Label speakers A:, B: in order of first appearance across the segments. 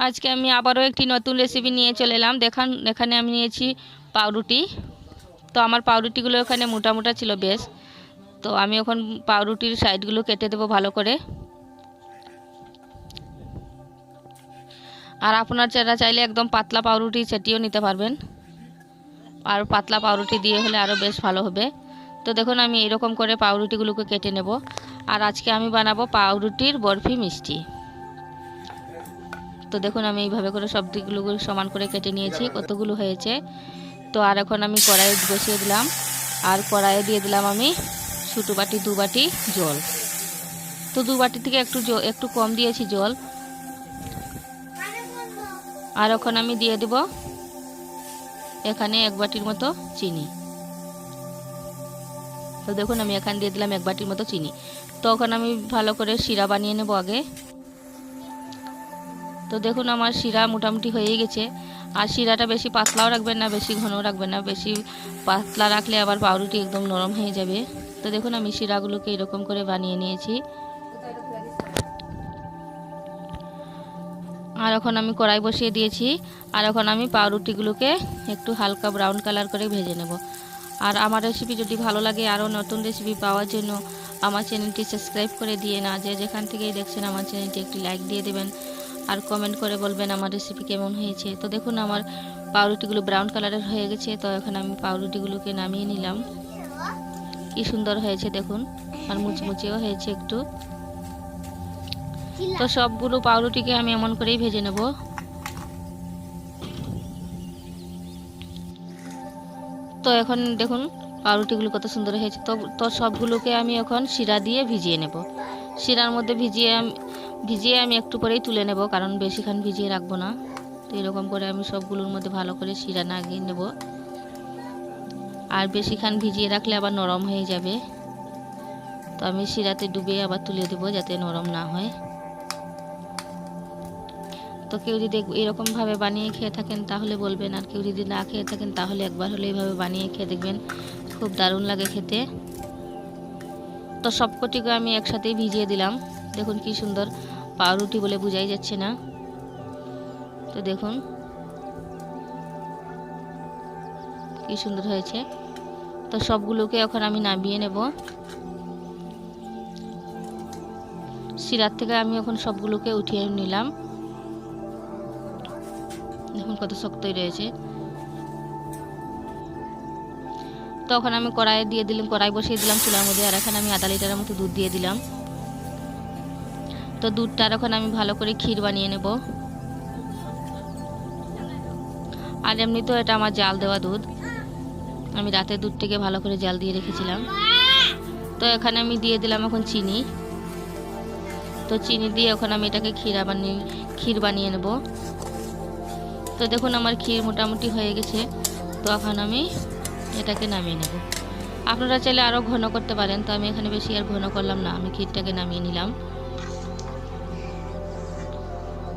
A: আজকে আমি আবারও একটি নতুন রেসিপি নিয়ে চলে এলাম। এখানে আমি নিয়েছি পাউরুটি। তো আমার পাউরুটিগুলো এখানে মোটা মোটা ছিল বেশ। তো আমি এখন পাউরুটির সাইডগুলো কেটে দেবো ভালো করে। আর আপনার চাইলে একদম পাতলা পাউরুটি সেটিও নিতে পারবেন, আর পাতলা পাউরুটি দিয়ে হলে আরও বেশ ভালো হবে। তো দেখুন আমি এরকম করে পাউরুটিগুলোকে কেটে নেব। আর আজকে আমি বানাবো পাউরুটির বরফি মিষ্টি। তো দেখুন আমি এইভাবে করে সব দিকগুলো সমান করে কেটে নিয়েছি, কতগুলো হয়েছে। তো আর এখন আমি কড়াই বসিয়ে দিলাম, আর কড়াইয়ে দিয়ে দিলাম আমি ছোটো বাটি 2 বাটি জল। তো 2 বাটি থেকে একটু কম দিয়েছি জল। আর এখন আমি দিয়ে দেব এখানে 1 বাটির মতো চিনি। তো দেখুন আমি এখানে দিয়ে দিলাম 1 বাটির মতো চিনি। তো এখন আমি ভালো করে শিরা বানিয়ে নেব আগে। তো দেখুন আমার শিরা মোটামুটি হয়ে গেছে। আর শিরাটা বেশি পাতলাও রাখবেন না, বেশি ঘনও রাখবেন না। বেশি পাতলা রাখলে আবার পাউরুটি একদম নরম হয়ে যাবে। তো দেখুন আমি শিরাগুলোকে এরকম করে বানিয়ে নিয়েছি। আর এখন আমি কড়াই বসিয়ে দিয়েছি। আর এখন আমি পাউরুটিগুলোকে একটু হালকা ব্রাউন কালার করে ভেজে নেব। আর আমার রেসিপি যদি ভালো লাগে, আরও নতুন রেসিপি পাওয়ার জন্য আমার চ্যানেলটি সাবস্ক্রাইব করে দিয়ে না, যেখান থেকেই দেখছেন আমার চ্যানেলটি একটি লাইক দিয়ে দেবেন। আর কমেন্ট করে বলবেন আমার রেসিপি কেমন হয়েছে। তো দেখুন আমার পাউরুটিগুলো ব্রাউন কালারের হয়ে গেছে। তো এখন আমি পাউরুটিগুলোকে নামিয়ে নিলাম। কি সুন্দর হয়েছে দেখুন, আর মুচমুচেও হয়েছে একটু। তো সবগুলো পাউরুটিকে আমি এমন করেই ভেজে নেব। তো এখন দেখুন পাউরুটিগুলো কত সুন্দর হয়েছে। তো সবগুলোকে আমি এখন শিরা দিয়ে ভিজিয়ে নেব। শিরার মধ্যে ভিজিয়ে আমি একটু পরেই তুলে নেব, কারণ বেশিক্ষণ ভিজিয়ে রাখবো না। তো এরকম করে আমি সবগুলোর মধ্যে ভালো করে শিরা লাগিয়ে নেব। আর বেশিক্ষণ ভিজিয়ে রাখলে আবার নরম হয়ে যাবে। তো আমি শিরাতে ডুবিয়ে আবার তুলে দেব, যাতে নরম না হয়। তো কেউ যদি এরকমভাবে বানিয়ে খেয়ে থাকেন তাহলে বলবেন, আর কেউ যদি না খেয়ে থাকেন তাহলে একবার হলে এইভাবে বানিয়ে খেয়ে দেখবেন, খুব দারুণ লাগে খেতে। তো সবকটিকে আমি একসাথেই ভিজিয়ে দিলাম। দেখুন কি সুন্দর, পাউরুটি বলে বোঝাই যাচ্ছে না। তো দেখুন কি সুন্দর হয়েছে। তো সবগুলোকে এখন আমি নামিয়ে নেব। শিরার থেকে আমি এখন সবগুলোকে উঠিয়ে নিলাম। দেখুন কত শক্তই রয়েছে। তখন আমি কড়াই বসিয়ে দিলাম চুলার মধ্যে। আর এখানে আমি আধা লিটারের মতো দুধ দিয়ে দিলাম। তো দুধটার এখন আমি ভালো করে ক্ষীর বানিয়ে নেব। আর এমনি তো এটা আমার জাল দেওয়া দুধ, আমি রাতে দুধটাকে ভালো করে জাল দিয়ে রেখেছিলাম। তো এখানে আমি দিয়ে দিলাম এখন চিনি। তো চিনি দিয়ে এখন আমি এটাকে ক্ষীর বানিয়ে নেব। তো দেখুন আমার ক্ষীর মোটামুটি হয়ে গেছে। তো এখন আমি এটাকে নামিয়ে নেব। আপনারা চাইলে আরও ঘন করতে পারেন, তো আমি এখানে বেশি আর ঘন করলাম না, আমি ক্ষীরটাকে নামিয়ে নিলাম।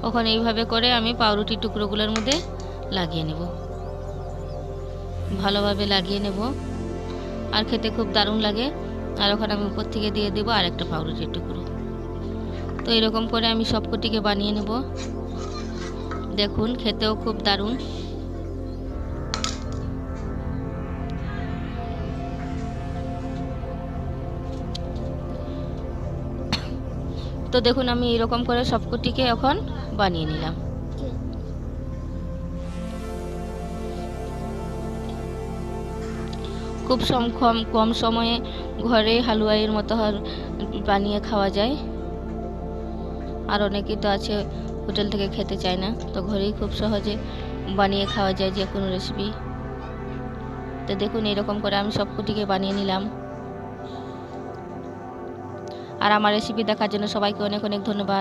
A: এখন এইভাবে করে আমি পাউরুটি টুকরোগুলোর মধ্যে লাগিয়ে নেব, ভালোভাবে লাগিয়ে নেব। আর খেতে খুব দারুণ লাগে। আর ওখানে আমি উপর থেকে দিয়ে দেবো আর একটা পাউরুটির টুকরো। তো এরকম করে আমি সবকটিকে বানিয়ে নেব। দেখুন খেতেও খুব দারুণ। তো দেখুন আমি এরকম করে সবকটিকে এখন বানিয়ে নিলাম। খুব কম সময়ে ঘরে হালুয়াইয়ের মতো বানিয়ে খাওয়া যায়। আর অনেকেই তো আছে হোটেল থেকে খেতে চায় না, তো ঘরেই খুব সহজে বানিয়ে খাওয়া যায় যে কোনো রেসিপি। তো দেখুন এরকম করে আমি সবকটিকে বানিয়ে নিলাম। আর আমার রেসিপি দেখার জন্য সবাইকে অনেক অনেক ধন্যবাদ।